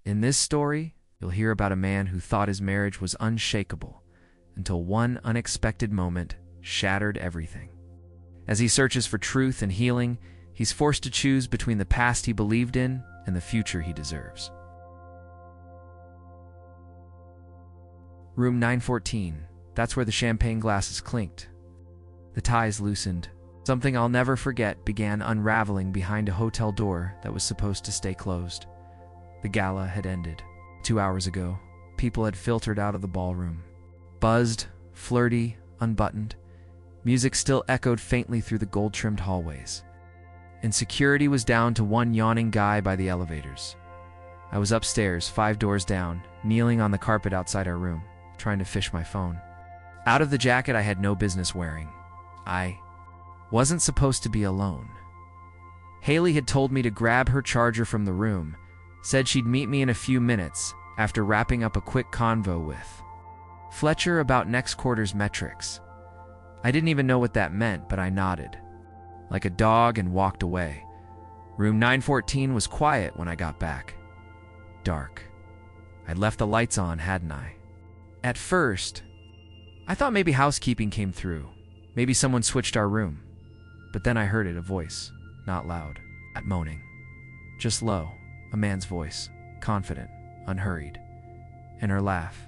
In this story, you'll hear about a man who thought his marriage was unshakable until one unexpected moment shattered everything. As he searches for truth and healing, he's forced to choose between the past he believed in and the future he deserves. Room 914. That's where the champagne glasses clinked. The ties loosened. Something I'll never forget began unraveling behind a hotel door that was supposed to stay closed. The gala had ended. 2 hours ago, people had filtered out of the ballroom. Buzzed, flirty, unbuttoned. Music still echoed faintly through the gold-trimmed hallways. And security was down to one yawning guy by the elevators. I was upstairs, 5 doors down, kneeling on the carpet outside our room, trying to fish my phone. Out of the jacket I had no business wearing. I wasn't supposed to be alone. Haley had told me to grab her charger from the room, said she'd meet me in a few minutes after wrapping up a quick convo with Fletcher about next quarter's metrics. I didn't even know what that meant, but I nodded, like a dog, and walked away. Room 914 was quiet when I got back. Dark. I'd left the lights on, hadn't I? At first, I thought maybe housekeeping came through. Maybe someone switched our room. But then I heard it, a voice, not loud, not moaning. Just low, a man's voice, confident, unhurried. And her laugh.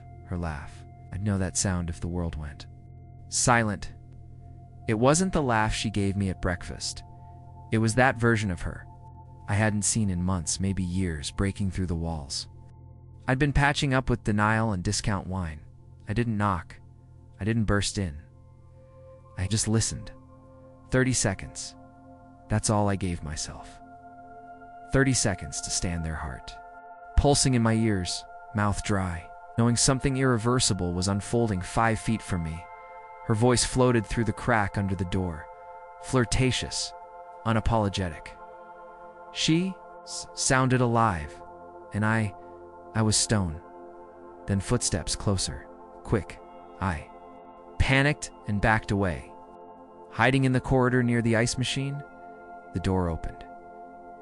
I'd know that sound if the world went silent. It wasn't the laugh she gave me at breakfast. It was that version of her I hadn't seen in months, maybe years, breaking through the walls. I'd been patching up with denial and discount wine. I didn't knock. I didn't burst in. I just listened. 30 seconds. That's all I gave myself. 30 seconds to stand there, heart pulsing in my ears, mouth dry, knowing something irreversible was unfolding 5 feet from me. Her voice floated through the crack under the door, flirtatious, unapologetic. She sounded alive, and I was stone. Then footsteps closer, quick. I panicked and backed away. Hiding in the corridor near the ice machine, the door opened.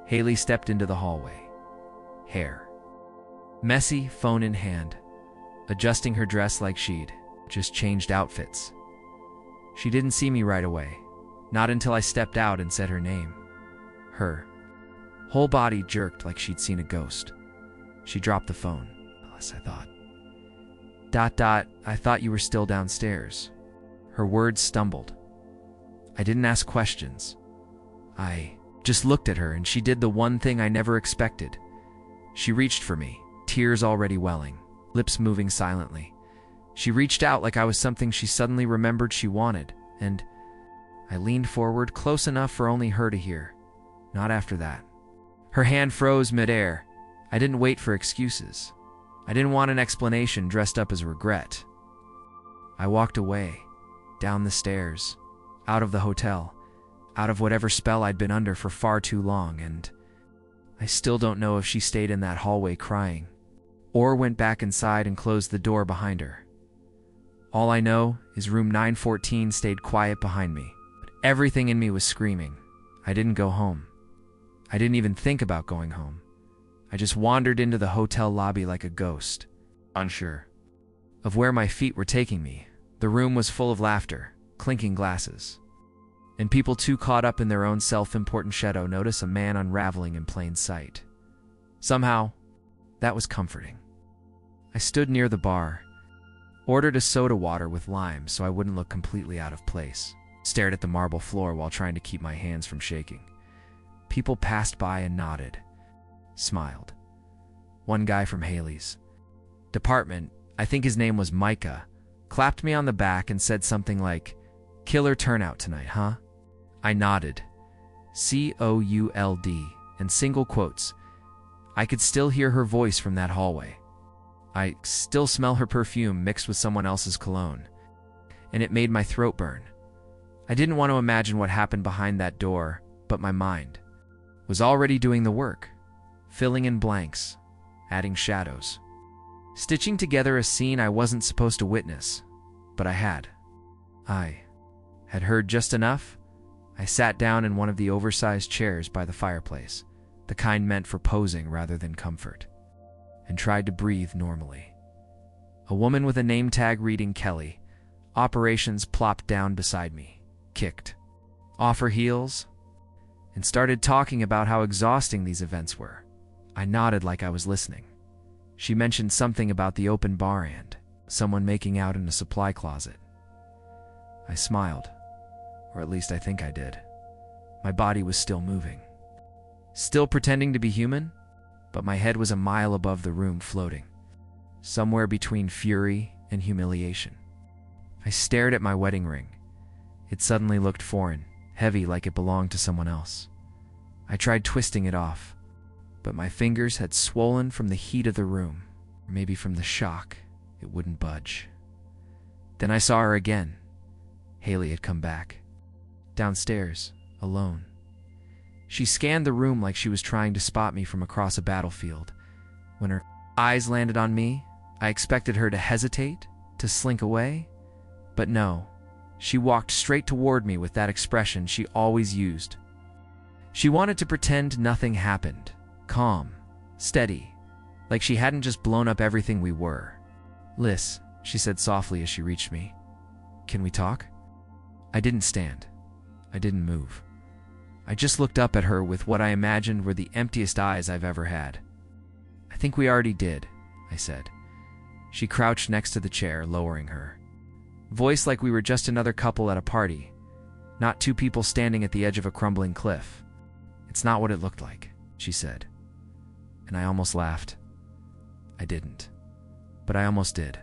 Haley stepped into the hallway. Hair messy, phone in hand, adjusting her dress like she'd just changed outfits. She didn't see me right away, not until I stepped out and said her name. Her whole body jerked like she'd seen a ghost. She dropped the phone. Unless I thought. I thought you were still downstairs. Her words stumbled. I didn't ask questions. I just looked at her, and she did the one thing I never expected. She reached for me, tears already welling, lips moving silently. She reached out like I was something she suddenly remembered she wanted, and I leaned forward close enough for only her to hear. Not after that. Her hand froze midair. I didn't wait for excuses. I didn't want an explanation dressed up as regret. I walked away, down the stairs, out of the hotel, out of whatever spell I'd been under for far too long, and I still don't know if she stayed in that hallway crying, or went back inside and closed the door behind her. All I know is room 914 stayed quiet behind me, but everything in me was screaming. I didn't go home. I didn't even think about going home. I just wandered into the hotel lobby like a ghost, unsure of where my feet were taking me. The room was full of laughter, clinking glasses, and people too caught up in their own self-important shadow notice a man unraveling in plain sight. Somehow, that was comforting. I stood near the bar, ordered a soda water with lime so I wouldn't look completely out of place, stared at the marble floor while trying to keep my hands from shaking. People passed by and nodded, smiled. One guy from Haley's department, I think his name was Micah, clapped me on the back and said something like, "Killer turnout tonight, huh?" I nodded. COULD, in single quotes. I could still hear her voice from that hallway. I still smell her perfume mixed with someone else's cologne, and it made my throat burn. I didn't want to imagine what happened behind that door, but my mind was already doing the work, filling in blanks, adding shadows, stitching together a scene I wasn't supposed to witness, but I had. I had heard just enough. I sat down in one of the oversized chairs by the fireplace, the kind meant for posing rather than comfort. and tried to breathe normally. A woman with a name tag reading Kelly, Operations, plopped down beside me, kicked off her heels, and started talking about how exhausting these events were. I nodded like I was listening. She mentioned something about the open bar and someone making out in a supply closet. I smiled, or at least I think I did. My body was still moving, still pretending to be human, but my head was a mile above the room, floating somewhere between fury and humiliation. I stared at my wedding ring. It suddenly looked foreign, heavy, like it belonged to someone else. I tried twisting it off, but my fingers had swollen from the heat of the room, or maybe from the shock. It wouldn't budge. Then I saw her again. Haley had come back, downstairs, alone. She scanned the room like she was trying to spot me from across a battlefield. When her eyes landed on me, I expected her to hesitate, to slink away. But no, she walked straight toward me with that expression she always used. She wanted to pretend nothing happened, calm, steady, like she hadn't just blown up everything we were. "Liz," she said softly as she reached me, "can we talk?" I didn't stand. I didn't move. I just looked up at her with what I imagined were the emptiest eyes I've ever had. "I think we already did," I said. She crouched next to the chair, lowering her voice like we were just another couple at a party, not two people standing at the edge of a crumbling cliff. "It's not what it looked like," she said. And I almost laughed. I didn't, but I almost did.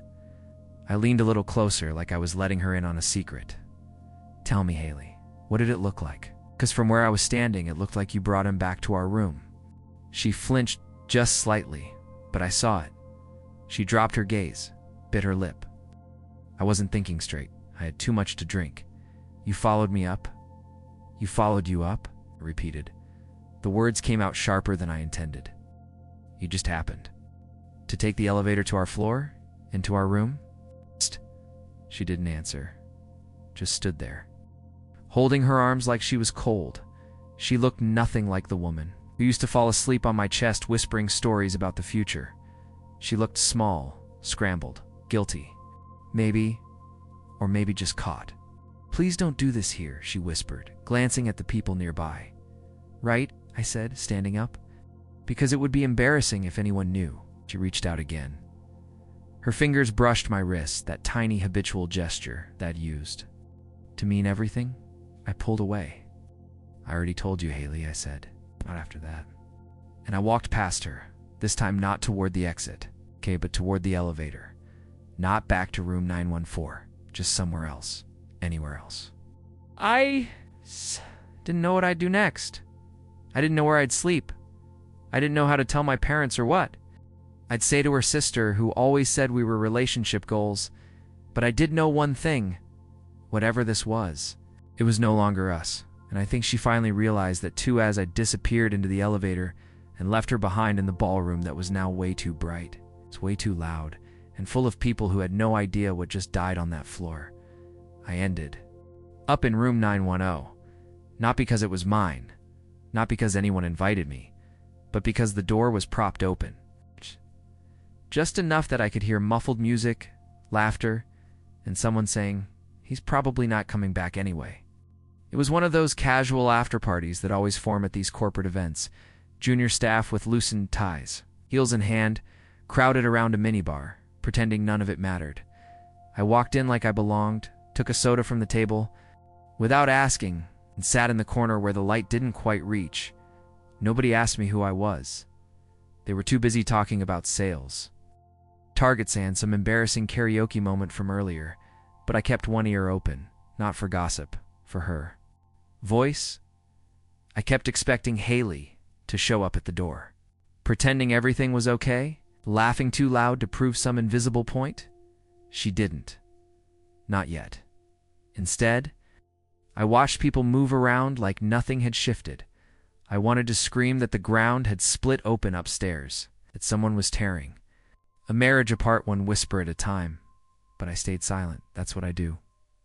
I leaned a little closer, like I was letting her in on a secret. "Tell me, Haley, what did it look like? Because from where I was standing, it looked like you brought him back to our room." She flinched just slightly, but I saw it. She dropped her gaze, bit her lip. "I wasn't thinking straight. I had too much to drink. You followed me up?" "You followed you up?" I repeated. The words came out sharper than I intended. "You just happened to take the elevator to our floor? Into our room?" She didn't answer, just stood there, holding her arms like she was cold. She looked nothing like the woman who used to fall asleep on my chest whispering stories about the future. She looked small, scrambled, guilty. Maybe, or maybe just caught. "Please don't do this here," she whispered, glancing at the people nearby. "Right?" I said, standing up. "Because it would be embarrassing if anyone knew." She reached out again. Her fingers brushed my wrist, that tiny habitual gesture that used to mean everything. I pulled away. "I already told you, Haley," I said. "Not after that." And I walked past her, this time not toward the exit, okay, but toward the elevator. Not back to room 914, just somewhere else, anywhere else. I didn't know what I'd do next. I didn't know where I'd sleep. I didn't know how to tell my parents or what I'd say to her sister, who always said we were relationship goals. But I did know one thing. Whatever this was, it was no longer us. And I think she finally realized that too, as I disappeared into the elevator and left her behind in the ballroom that was now way too bright. It's way too loud, and full of people who had no idea what just died on that floor. I ended up in room 910, not because it was mine, not because anyone invited me, but because the door was propped open. Just enough that I could hear muffled music, laughter, and someone saying, "He's probably not coming back anyway." It was one of those casual after parties that always form at these corporate events. Junior staff with loosened ties, heels in hand, crowded around a minibar, pretending none of it mattered. I walked in like I belonged, took a soda from the table, without asking, and sat in the corner where the light didn't quite reach. Nobody asked me who I was. They were too busy talking about sales, targets, and some embarrassing karaoke moment from earlier, but I kept one ear open, not for gossip, for her voice. I kept expecting Haley to show up at the door, pretending everything was okay, laughing too loud to prove some invisible point. She didn't. Not yet. Instead, I watched people move around like nothing had shifted. I wanted to scream that the ground had split open upstairs, that someone was tearing a marriage apart one whisper at a time. But I stayed silent. That's what I do.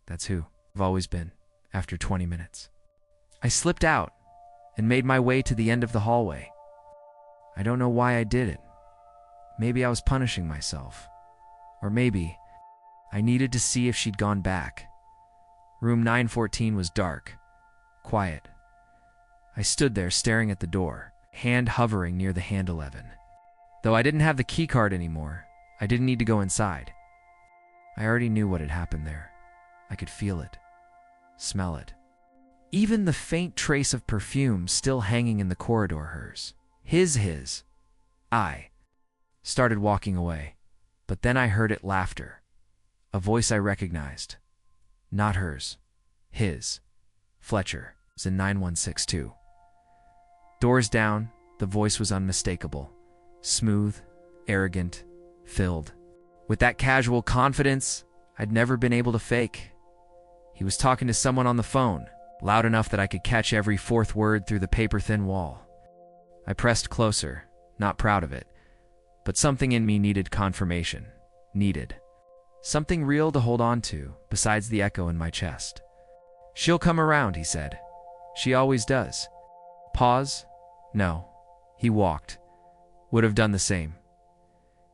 That's who I've always been. After 20 minutes, I slipped out and made my way to the end of the hallway. I don't know why I did it. maybe I was punishing myself. Or maybe I needed to see if she'd gone back. Room 914 was dark, quiet. I stood there staring at the door, hand hovering near the hand 11. Though I didn't have the key card anymore, I didn't need to go inside. I already knew what had happened there. I could feel it, smell it. Even the faint trace of perfume still hanging in the corridor, hers. His. I started walking away, but then I heard it, laughter. A voice I recognized. Not hers. His. Fletcher was in 9162. Doors down, the voice was unmistakable. Smooth, arrogant, filled with that casual confidence I'd never been able to fake. He was talking to someone on the phone, loud enough that I could catch every fourth word through the paper-thin wall. I pressed closer, not proud of it, but something in me needed confirmation. Needed something real to hold on to, besides the echo in my chest. "She'll come around," he said. "She always does." Pause. No. He walked. Would have done the same.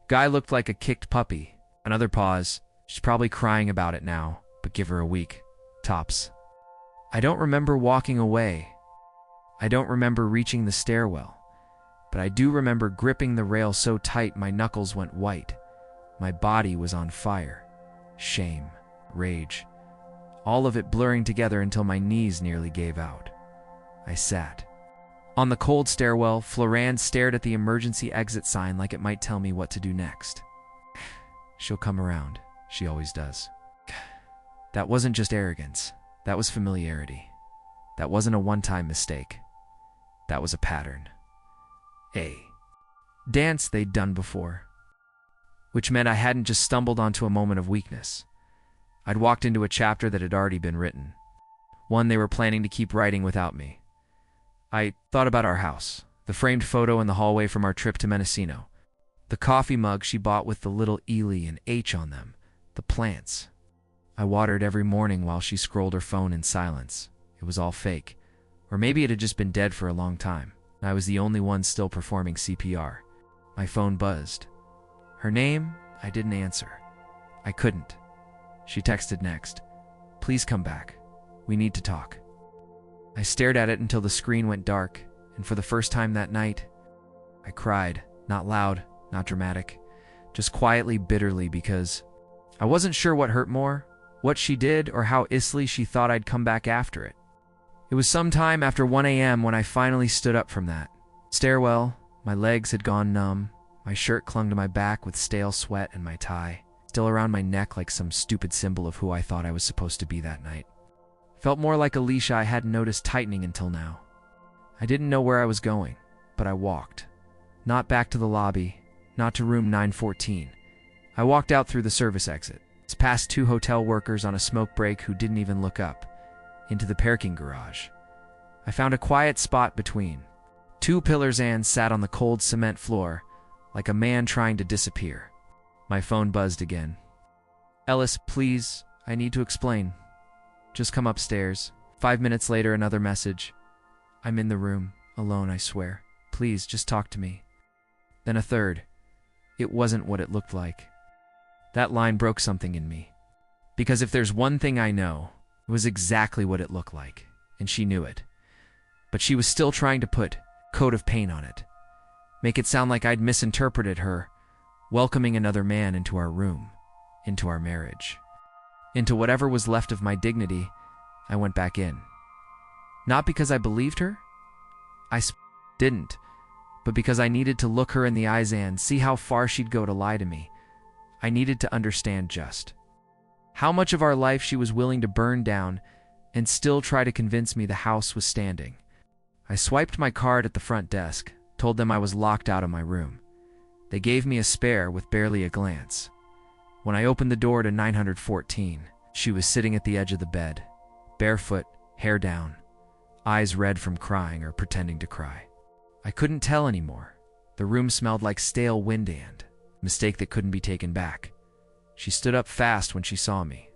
Guy looked like a kicked puppy. Another pause. She's probably crying about it now, but give her a week. Tops. I don't remember walking away. I don't remember reaching the stairwell. But I do remember gripping the rail so tight my knuckles went white. My body was on fire. Shame. Rage. All of it blurring together until my knees nearly gave out. I sat. On the cold stairwell, Florand stared at the emergency exit sign like it might tell me what to do next. She'll come around. She always does. That wasn't just arrogance. That was familiarity. That wasn't a one-time mistake. That was a pattern. A dance they'd done before. Which meant I hadn't just stumbled onto a moment of weakness. I'd walked into a chapter that had already been written. One they were planning to keep writing without me. I thought about our house, the framed photo in the hallway from our trip to Mendocino, the coffee mug she bought with the little Ely and H on them, the plants I watered every morning while she scrolled her phone in silence. It was all fake. Or maybe it had just been dead for a long time. I was the only one still performing CPR. My phone buzzed. Her name, I didn't answer. I couldn't. She texted next. "Please come back. We need to talk." I stared at it until the screen went dark, and for the first time that night, I cried. Not loud, not dramatic, just quietly, bitterly, because I wasn't sure what hurt more, what she did or how Isley she thought I'd come back after it. It was sometime after 1 a.m. when I finally stood up from that stairwell. My legs had gone numb. My shirt clung to my back with stale sweat, and my tie still around my neck like some stupid symbol of who I thought I was supposed to be that night. Felt more like a leash I hadn't noticed tightening until now. I didn't know where I was going, but I walked. Not back to the lobby, not to room 914. I walked out through the service exit, past 2 hotel workers on a smoke break who didn't even look up, into the parking garage. I found a quiet spot between 2 pillars and sat on the cold cement floor like a man trying to disappear. My phone buzzed again. "Ellis, please, I need to explain. Just come upstairs." 5 minutes later, another message. "I'm in the room, alone, I swear. Please, just talk to me." Then a third. It wasn't what it looked like. That line broke something in me. Because if there's one thing I know, it was exactly what it looked like, and she knew it. But she was still trying to put coat of paint on it. Make it sound like I'd misinterpreted her, welcoming another man into our room, into our marriage. Into whatever was left of my dignity, I went back in. Not because I believed her. I didn't. But because I needed to look her in the eyes and see how far she'd go to lie to me. I needed to understand just how much of our life she was willing to burn down and still try to convince me the house was standing. I swiped my card at the front desk, told them I was locked out of my room. They gave me a spare with barely a glance. When I opened the door to 914, she was sitting at the edge of the bed, barefoot, hair down, eyes red from crying or pretending to cry. I couldn't tell anymore. The room smelled like stale wind and mistake that couldn't be taken back. She stood up fast when she saw me.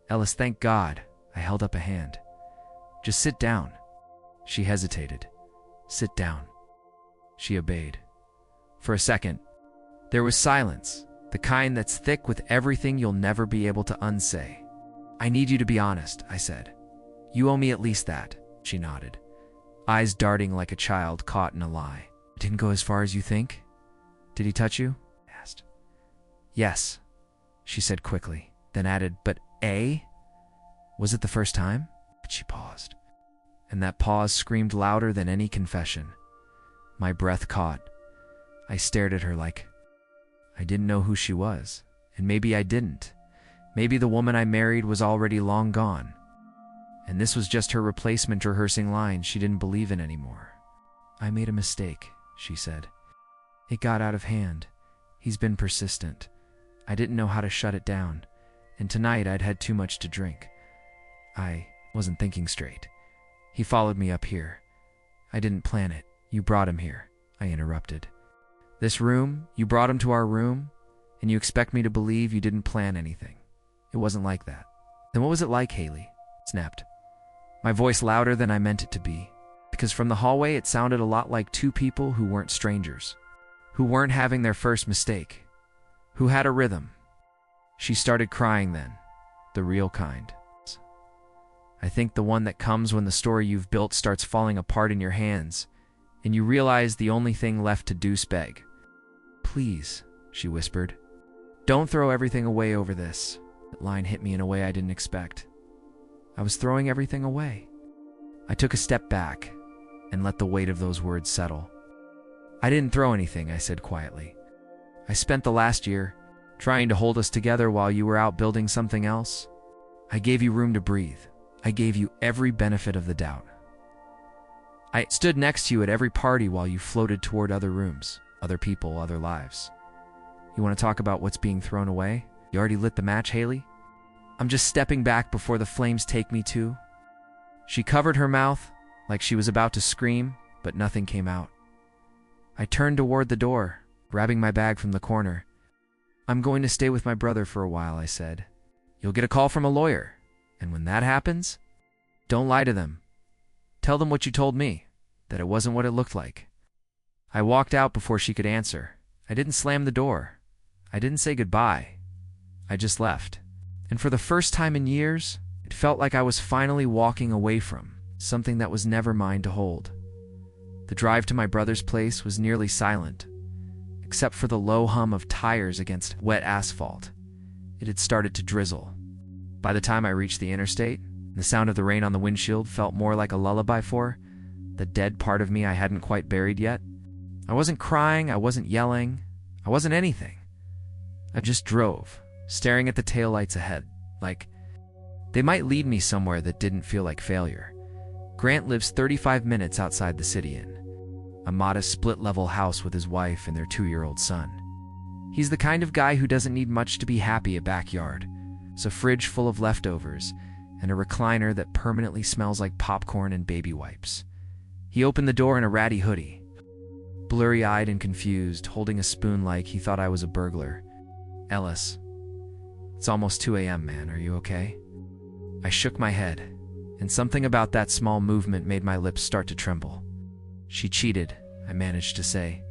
"Ellis, thank God." I held up a hand. "Just sit down." She hesitated. "Sit down." She obeyed. For a second, There was silence, the kind that's thick with everything you'll never be able to unsay. "I need you to be honest," I said. "You owe me at least that," she nodded, eyes darting like a child caught in a lie. "It didn't go as far as you think? Did he touch you?" I asked. "Yes," she said quickly, then added, "But was it the first time?" But she paused, and that pause screamed louder than any confession. My breath caught. I stared at her like I didn't know who she was, and maybe I didn't. Maybe the woman I married was already long gone, and this was just her replacement rehearsing lines she didn't believe in anymore. "I made a mistake," she said. "It got out of hand. He's been persistent. I didn't know how to shut it down, and tonight I'd had too much to drink. I wasn't thinking straight. He followed me up here. I didn't plan it. You brought him here," I interrupted. "This room, you brought him to our room, and you expect me to believe you didn't plan anything. It wasn't like that." "Then what was it like, Haley?" snapped, my voice louder than I meant it to be, because from the hallway it sounded a lot like two people who weren't strangers, who weren't having their first mistake, who had a rhythm. She started crying then, the real kind. I think the one that comes when the story you've built starts falling apart in your hands, and you realize the only thing left to do is beg. "Please," she whispered, "don't throw everything away over this." That line hit me in a way I didn't expect. I was throwing everything away. I took a step back and let the weight of those words settle. "I didn't throw anything," I said quietly. "I spent the last year trying to hold us together while you were out building something else. I gave you room to breathe. I gave you every benefit of the doubt. I stood next to you at every party while you floated toward other rooms, other people, other lives. You want to talk about what's being thrown away? You already lit the match, Haley? I'm just stepping back before the flames take me too." She covered her mouth like she was about to scream, but nothing came out. I turned toward the door, grabbing my bag from the corner. "I'm going to stay with my brother for a while," I said. "You'll get a call from a lawyer, and when that happens, don't lie to them. Tell them what you told me, that it wasn't what it looked like." I walked out before she could answer. I didn't slam the door. I didn't say goodbye. I just left. And for the first time in years, it felt like I was finally walking away from something that was never mine to hold. The drive to my brother's place was nearly silent, except for the low hum of tires against wet asphalt. It had started to drizzle. By the time I reached the interstate, the sound of the rain on the windshield felt more like a lullaby for the dead part of me I hadn't quite buried yet. I wasn't crying, I wasn't yelling, I wasn't anything. I just drove, staring at the taillights ahead, like they might lead me somewhere that didn't feel like failure. Grant lives 35 minutes outside the city in a modest split-level house with his wife and their 2-year-old son. He's the kind of guy who doesn't need much to be happy. A backyard, a fridge full of leftovers, and a recliner that permanently smells like popcorn and baby wipes. He opened the door in a ratty hoodie, blurry-eyed and confused, holding a spoon like he thought I was a burglar. "Ellis, it's almost 2 a.m., man. Are you okay?" I shook my head, and something about that small movement made my lips start to tremble. "She cheated," I managed to say.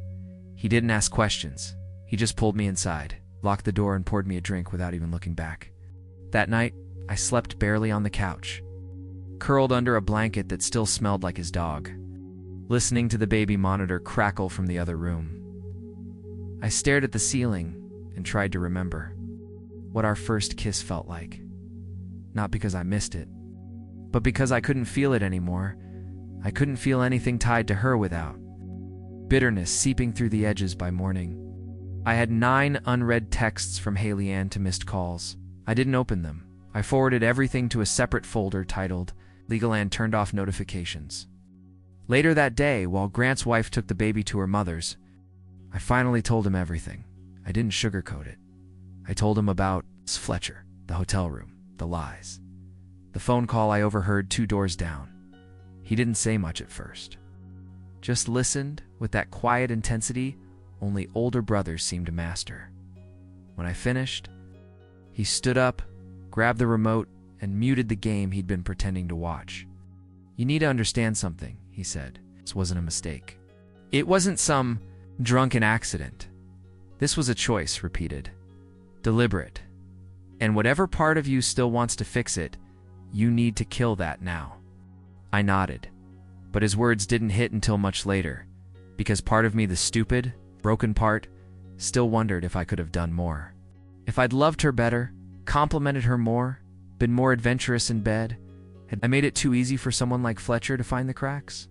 He didn't ask questions. He just pulled me inside, locked the door, and poured me a drink without even looking back. That night, I slept barely on the couch, curled under a blanket that still smelled like his dog, listening to the baby monitor crackle from the other room. I stared at the ceiling and tried to remember what our first kiss felt like. Not because I missed it, but because I couldn't feel it anymore. I couldn't feel anything tied to her without bitterness seeping through the edges by morning. I had 9 unread texts from Haley Ann to missed calls. I didn't open them. I forwarded everything to a separate folder titled Legal and turned off notifications. Later that day, while Grant's wife took the baby to her mother's, I finally told him everything. I didn't sugarcoat it. I told him about Fletcher, the hotel room, the lies, the phone call I overheard 2 doors down. He didn't say much at first, just listened with that quiet intensity only older brothers seem to master. When I finished, he stood up, grabbed the remote, and muted the game he'd been pretending to watch. "You need to understand something," he said. "This wasn't a mistake. It wasn't some drunken accident. This was a choice, repeated. Deliberate. And whatever part of you still wants to fix it, you need to kill that now. I nodded, but his words didn't hit until much later, because part of me, the stupid, broken part, still wondered if I could have done more. If I'd loved her better, complimented her more, been more adventurous in bed, had I made it too easy for someone like Fletcher to find the cracks?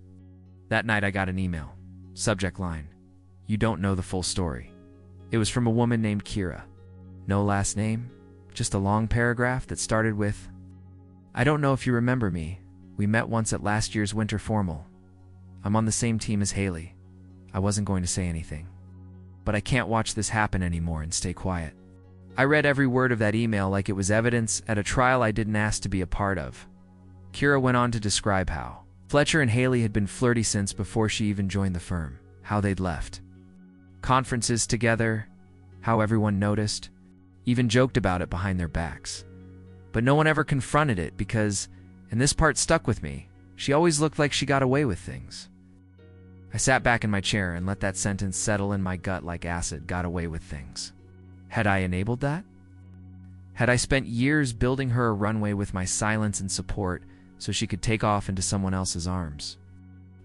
That night I got an email. Subject line: "You don't know the full story." It was from a woman named Kira. No last name, just a long paragraph that started with, "I don't know if you remember me. We met once at last year's winter formal. I'm on the same team as Haley." I wasn't going to say anything, but I can't watch this happen anymore and stay quiet. I read every word of that email like it was evidence at a trial I didn't ask to be a part of. Kira went on to describe how Fletcher and Haley had been flirty since before she even joined the firm, how they'd left conferences together, how everyone noticed, even joked about it behind their backs. But no one ever confronted it because, and this part stuck with me, she always looked like she got away with things. I sat back in my chair and let that sentence settle in my gut like acid. Got away with things. Had I enabled that? Had I spent years building her a runway with my silence and support so she could take off into someone else's arms?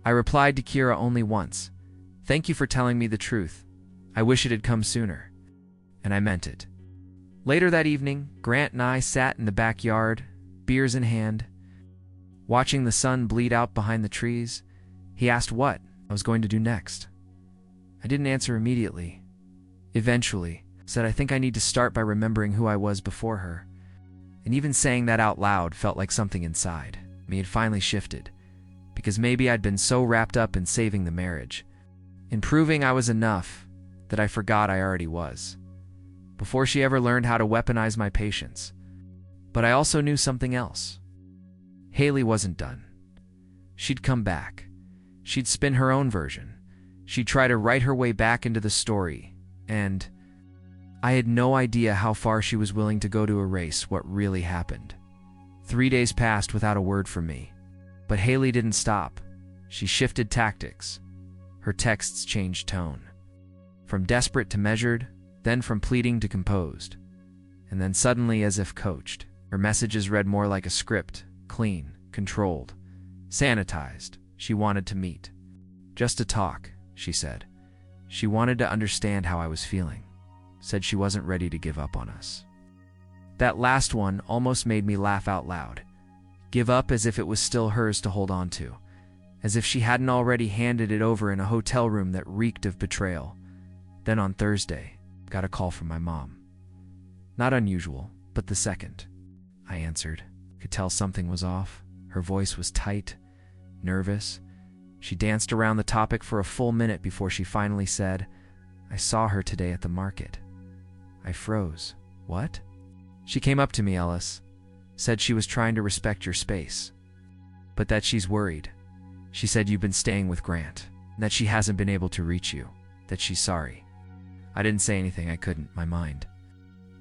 I replied to Kira only once. "Thank you for telling me the truth. I wish it had come sooner." And I meant it. Later that evening, Grant and I sat in the backyard, beers in hand, watching the sun bleed out behind the trees. He asked what I was going to do next. I didn't answer immediately. Eventually, said I think I need to start by remembering who I was before her. And even saying that out loud felt like something inside me had finally shifted, because maybe I'd been so wrapped up in saving the marriage, in proving I was enough, that I forgot I already was, before she ever learned how to weaponize my patience. But I also knew something else. Haley wasn't done. She'd come back. She'd spin her own version. She'd try to write her way back into the story, and I had no idea how far she was willing to go to erase what really happened. 3 days passed without a word from me. But Haley didn't stop. She shifted tactics. Her texts changed tone. From desperate to measured, then from pleading to composed. And then suddenly, as if coached, her messages read more like a script, clean, controlled, sanitized. She wanted to meet. Just to talk, she said. She wanted to understand how I was feeling. Said she wasn't ready to give up on us. That last one almost made me laugh out loud. Give up as if it was still hers to hold on to. As if she hadn't already handed it over in a hotel room that reeked of betrayal. Then on Thursday, got a call from my mom. Not unusual, but the second. I answered. Could tell something was off. Her voice was tight, nervous. She danced around the topic for a full minute before she finally said, "I saw her today at the market." I froze. What? She came up to me, Ellis. Said she was trying to respect your space. But that she's worried. She said you've been staying with Grant, and that she hasn't been able to reach you, that she's sorry. I didn't say anything. I couldn't. My mind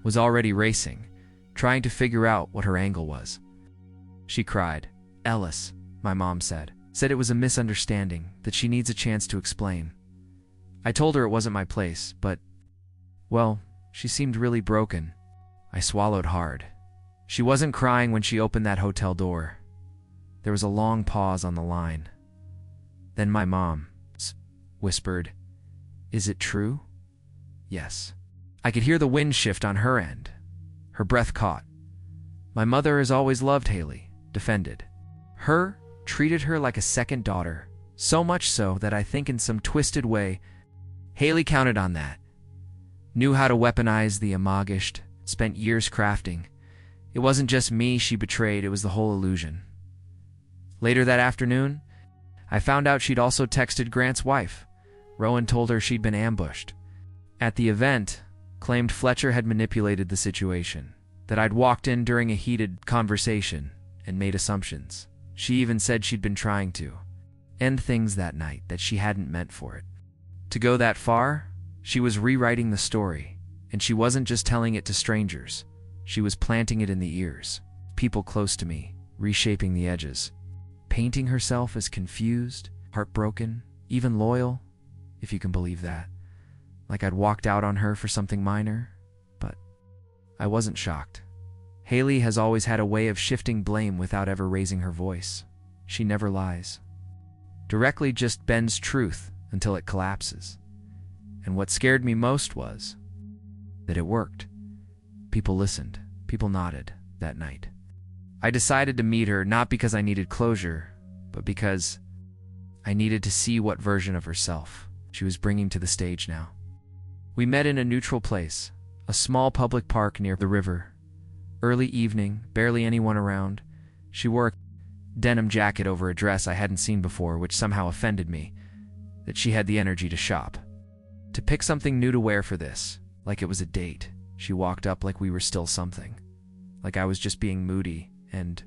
was already racing, trying to figure out what her angle was. She cried. Ellis, my mom said it was a misunderstanding, that she needs a chance to explain. I told her it wasn't my place, but, well, she seemed really broken. I swallowed hard. She wasn't crying when she opened that hotel door. There was a long pause on the line. Then my mom whispered, "Is it true?" Yes. I could hear the wind shift on her end. Her breath caught. My mother has always loved Haley, defended. Treated her like a second daughter, so much so that I think in some twisted way, Haley counted on that. Knew how to weaponize the amagished, spent years crafting. It wasn't just me she betrayed, it was the whole illusion. Later that afternoon, I found out she'd also texted Grant's wife. Rowan told her she'd been ambushed. At the event, claimed Fletcher had manipulated the situation, that I'd walked in during a heated conversation and made assumptions. She even said she'd been trying to end things that night, that she hadn't meant for it. To go that far, she was rewriting the story, and she wasn't just telling it to strangers. She was planting it in the ears, people close to me, reshaping the edges, painting herself as confused, heartbroken, even loyal, if you can believe that. like I'd walked out on her for something minor, but I wasn't shocked. Haley has always had a way of shifting blame without ever raising her voice. She never lies. Directly just bends truth until it collapses. And what scared me most was that it worked. People listened. People nodded that night. I decided to meet her not because I needed closure, but because I needed to see what version of herself she was bringing to the stage now. We met in a neutral place, a small public park near the river. Early evening, barely anyone around. She wore a denim jacket over a dress I hadn't seen before, which somehow offended me, that she had the energy to shop. To pick something new to wear for this, like it was a date. She walked up like we were still something, like I was just being moody, and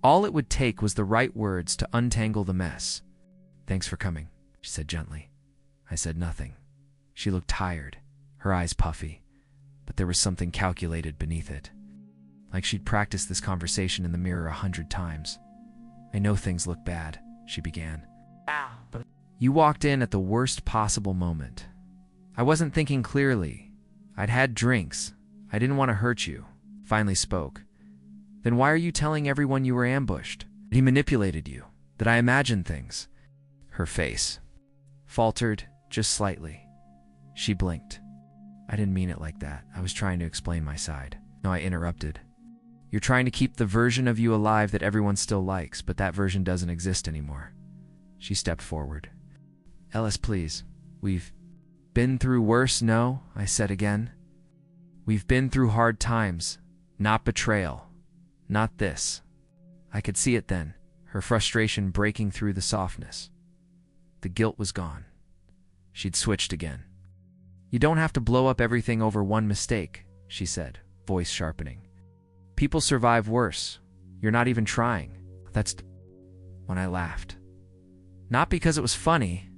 all it would take was the right words to untangle the mess. "Thanks for coming," she said gently. I said nothing. She looked tired, her eyes puffy, but there was something calculated beneath it. Like she'd practiced this conversation in the mirror 100 times. "I know things look bad," she began. "But you walked in at the worst possible moment. I wasn't thinking clearly. I'd had drinks. I didn't want to hurt you." Finally spoke. "Then why are you telling everyone you were ambushed? That he manipulated you? That I imagined things?" Her face faltered just slightly. She blinked. "I didn't mean it like that. I was trying to explain my side." No, I interrupted. "You're trying to keep the version of you alive that everyone still likes, but that version doesn't exist anymore." She stepped forward. "Ellis, please. We've been through worse, no?" I said again. "We've been through hard times, not betrayal. Not this." I could see it then, her frustration breaking through the softness. The guilt was gone. She'd switched again. "You don't have to blow up everything over one mistake," she said, voice sharpening. "People survive worse. You're not even trying." That's when I laughed. Not because it was funny,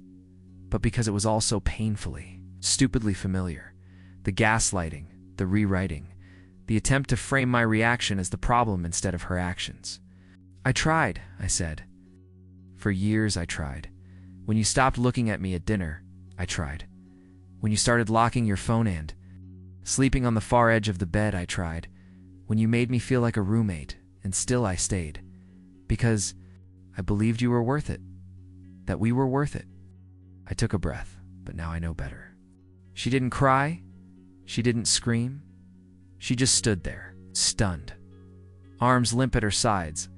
but because it was all so painfully, stupidly familiar. The gaslighting, the rewriting, the attempt to frame my reaction as the problem instead of her actions. "I tried," I said. "For years I tried. When you stopped looking at me at dinner, I tried. When you started locking your phone and sleeping on the far edge of the bed, I tried. When you made me feel like a roommate, and still I stayed. Because I believed you were worth it. That we were worth it." I took a breath, but now I know better. She didn't cry. She didn't scream. She just stood there, stunned, arms limp at her sides,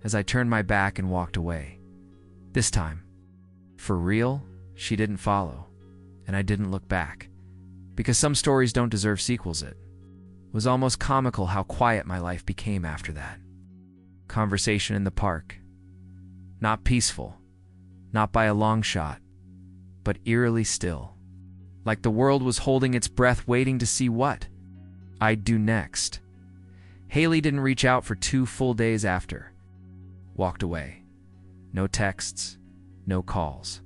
as I turned my back and walked away. This time, for real, she didn't follow, and I didn't look back, because some stories don't deserve sequels. It was almost comical how quiet my life became after that. Conversation in the park. Not peaceful, not by a long shot, but eerily still. Like the world was holding its breath waiting to see what I'd do next. Haley didn't reach out for 2 full days after. Walked away. No texts, no calls.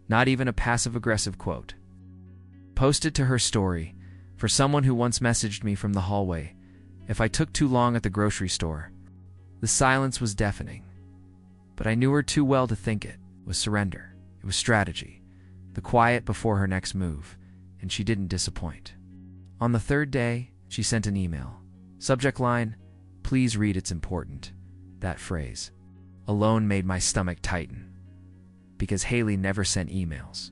Not even a passive-aggressive quote. Posted to her story, for someone who once messaged me from the hallway, if I took too long at the grocery store. The silence was deafening. But I knew her too well to think it was surrender. It was strategy. The quiet before her next move, and she didn't disappoint. On the 3rd day, she sent an email. Subject line, "Please read, it's important." That phrase alone made my stomach tighten. Because Haley never sent emails.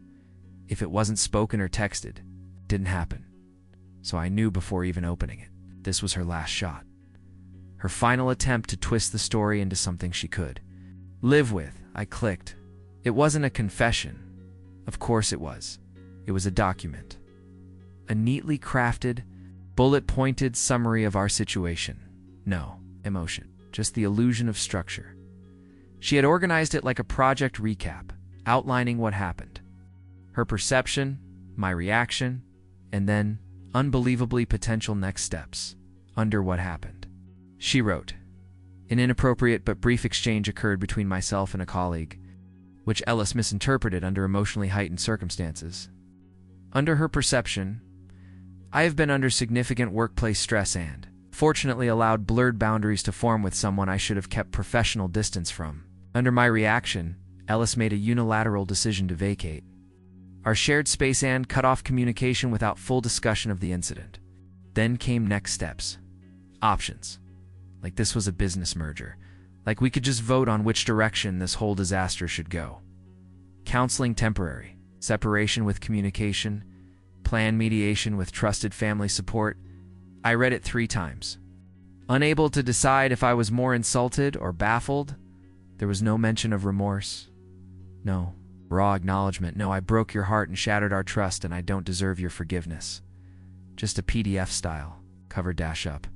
If it wasn't spoken or texted, it didn't happen. So I knew before even opening it, this was her last shot. Her final attempt to twist the story into something she could live with. I clicked. It wasn't a confession. Of course it was. It was a document. A neatly crafted, bullet-pointed summary of our situation. No emotion, just the illusion of structure. She had organized it like a project recap, outlining what happened. Her perception, my reaction, and then, unbelievably potential next steps, under what happened. She wrote, "An inappropriate but brief exchange occurred between myself and a colleague, which Ellis misinterpreted under emotionally heightened circumstances. Under her perception, I have been under significant workplace stress and, fortunately, allowed blurred boundaries to form with someone I should have kept professional distance from. Under my reaction, Ellis made a unilateral decision to vacate. Our shared space and cut off communication without full discussion of the incident. Then came next steps. Options. Like this was a business merger. Like we could just vote on which direction this whole disaster should go. Counseling temporary. Separation with communication. Plan mediation with trusted family support. I read it 3 times. Unable to decide if I was more insulted or baffled, there was no mention of remorse. No. Raw acknowledgement. No, I broke your heart and shattered our trust, and I don't deserve your forgiveness. Just a PDF style, cover dash up.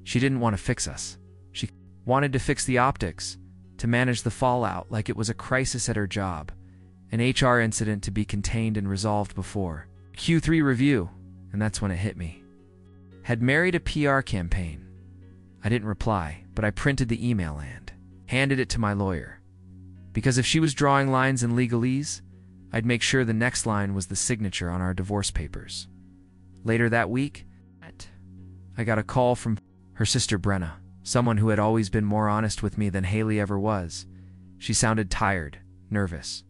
She didn't want to fix us. She wanted to fix the optics, to manage the fallout like it was a crisis at her job, an HR incident to be contained and resolved before. Q3 review, and that's when it hit me. Had married a PR campaign. I didn't reply, but I printed the email and handed it to my lawyer. Because if she was drawing lines in legalese, I'd make sure the next line was the signature on our divorce papers. Later that week, I got a call from her sister Brenna, someone who had always been more honest with me than Haley ever was. She sounded tired, nervous.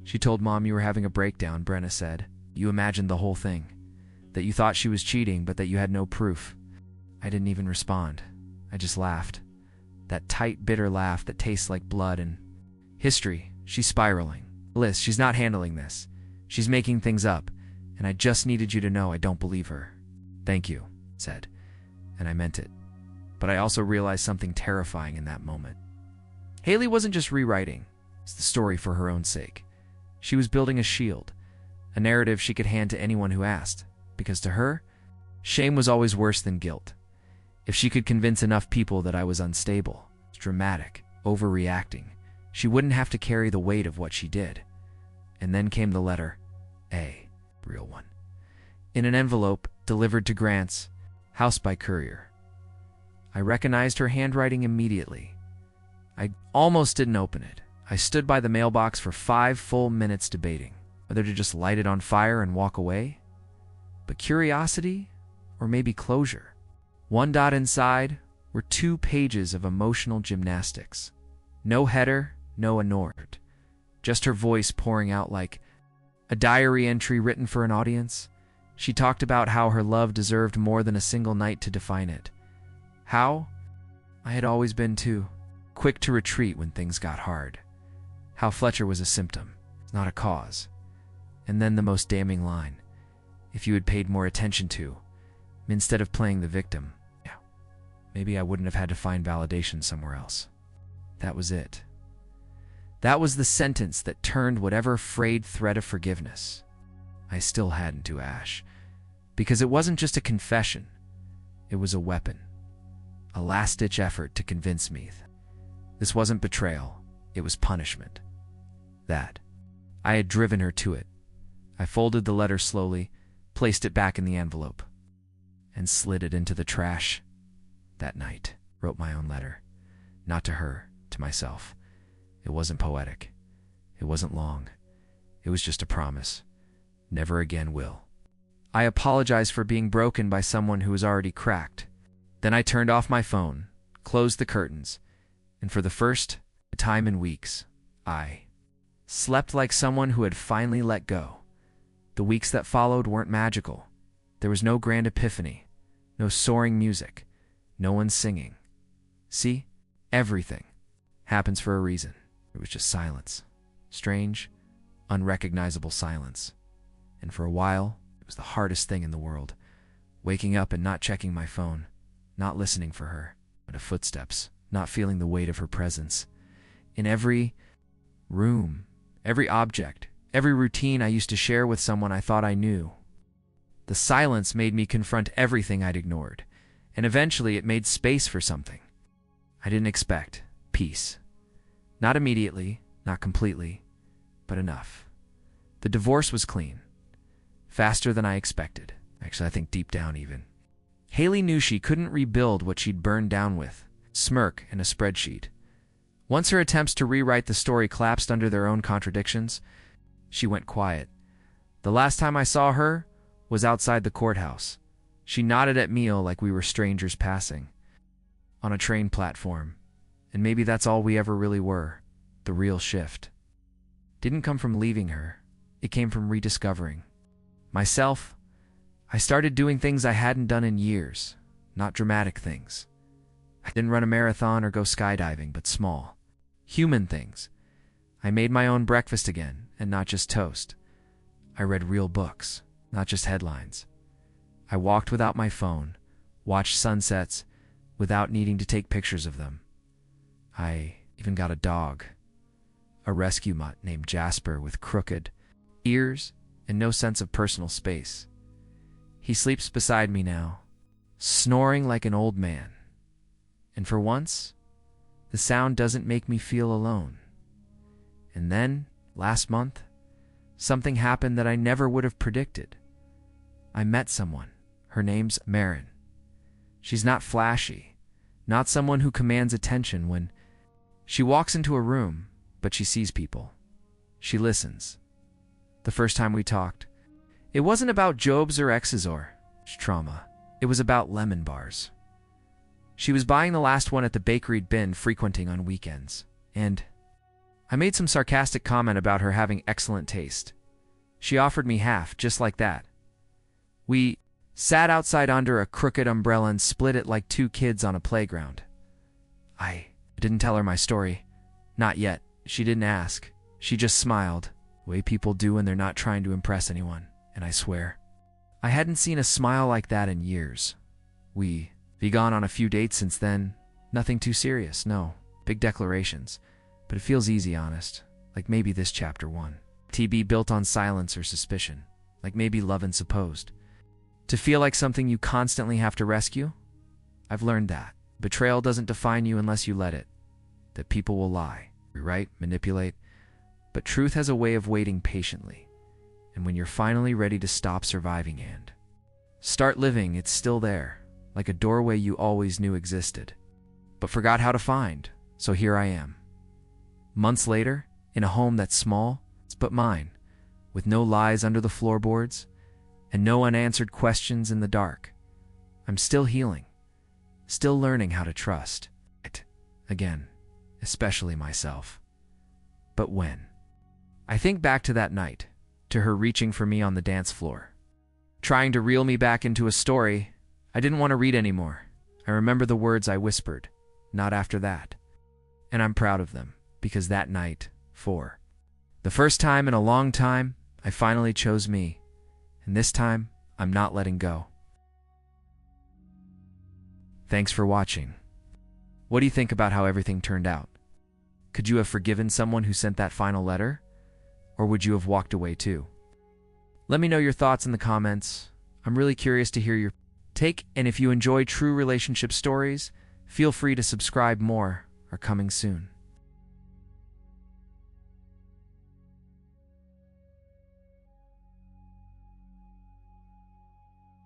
She told Mom you were having a breakdown, Brenna said. You imagined the whole thing. That you thought she was cheating, but that you had no proof. I didn't even respond. I just laughed. That tight, bitter laugh that tastes like blood and history. She's spiraling. Liz, she's not handling this. She's making things up, and I just needed you to know I don't believe her. Thank you, said, and I meant it. But I also realized something terrifying in that moment. Haley wasn't just rewriting the story for her own sake. She was building a shield, a narrative she could hand to anyone who asked, because to her, shame was always worse than guilt. If she could convince enough people that I was unstable, dramatic, overreacting, she wouldn't have to carry the weight of what she did. And then came the letter A, real one, in an envelope delivered to Grant's house by courier. I recognized her handwriting immediately. I almost didn't open it. I stood by the mailbox for 5 full minutes debating whether to just light it on fire and walk away. But curiosity, or maybe closure. One dot inside were 2 pages of emotional gymnastics. No header, no anort. Just her voice pouring out like a diary entry written for an audience. She talked about how her love deserved more than a single night to define it. How I had always been too quick to retreat when things got hard. How Fletcher was a symptom, not a cause. And then the most damning line. If you had paid more attention to, instead of playing the victim, maybe I wouldn't have had to find validation somewhere else. That was it. That was the sentence that turned whatever frayed thread of forgiveness I still hadn't to ash. Because it wasn't just a confession. It was a weapon. A last-ditch effort to convince me. This wasn't betrayal. It was punishment. That. I had driven her to it. I folded the letter slowly, placed it back in the envelope, and slid it into the trash. That night, wrote my own letter. Not to her, to myself. It wasn't poetic. It wasn't long. It was just a promise. Never again will. I apologized for being broken by someone who was already cracked. Then I turned off my phone, closed the curtains, and for the first time in weeks, I slept like someone who had finally let go. The weeks that followed weren't magical. There was no grand epiphany, no soaring music, no one singing. See? Everything happens for a reason. It was just silence. Strange, unrecognizable silence. And for a while, it was the hardest thing in the world. Waking up and not checking my phone, not listening for her, but of footsteps, not feeling the weight of her presence. In every room, every object, every routine I used to share with someone I thought I knew. The silence made me confront everything I'd ignored, and eventually it made space for something I didn't expect. Peace. Not immediately, not completely, but enough. The divorce was clean. Faster than I expected. Actually, I think deep down even. Haley knew she couldn't rebuild what she'd burned down with smirk and a spreadsheet. Once her attempts to rewrite the story collapsed under their own contradictions, she went quiet. The last time I saw her was outside the courthouse. She nodded at me like we were strangers passing. On a train platform. And maybe that's all we ever really were. The real shift didn't come from leaving her. it came from rediscovering myself. I started doing things I hadn't done in years, not dramatic things. I didn't run a marathon or go skydiving, but small, human things. I made my own breakfast again, and not just toast. I read real books, not just headlines. I walked without my phone, watched sunsets without needing to take pictures of them. I even got a dog, a rescue mutt named Jasper with crooked ears and no sense of personal space. He sleeps beside me now, snoring like an old man. And for once, the sound doesn't make me feel alone. And then, last month, something happened that I never would have predicted. I met someone. Her name's Marin. She's not flashy, not someone who commands attention when she walks into a room, but she sees people. She listens. The first time we talked, it wasn't about Jobs or exes or trauma. It was about lemon bars. She was buying the last one at the bakery I'd been frequenting on weekends, and I made some sarcastic comment about her having excellent taste. She offered me half, just like that. We sat outside under a crooked umbrella and split it like two kids on a playground. I didn't tell her my story. Not yet. She didn't ask. She just smiled, the way people do when they're not trying to impress anyone, and I swear, I hadn't seen a smile like that in years. We've gone on a few dates since then. Nothing too serious, no. Big declarations. But it feels easy, honest. Like maybe this chapter 1. TB built on silence or suspicion. Like maybe love and supposed. To feel like something you constantly have to rescue? I've learned that. Betrayal doesn't define you unless you let it. That people will lie, rewrite, manipulate. But truth has a way of waiting patiently. And when you're finally ready to stop surviving and start living, it's still there. Like a doorway you always knew existed, but forgot how to find. So here I am. Months later, in a home that's small, but mine, with no lies under the floorboards, and no unanswered questions in the dark. I'm still healing, still learning how to trust it again, especially myself. But when I think back to that night, to her reaching for me on the dance floor, trying to reel me back into a story I didn't want to read anymore. I remember the words I whispered, not after that. And I'm proud of them, because that night, for the first time in a long time, I finally chose me. And this time, I'm not letting go. Thanks for watching. What do you think about how everything turned out? Could you have forgiven someone who sent that final letter? Or would you have walked away too? Let me know your thoughts in the comments. I'm really curious to hear your take, and if you enjoy true relationship stories, feel free to subscribe. More are coming soon.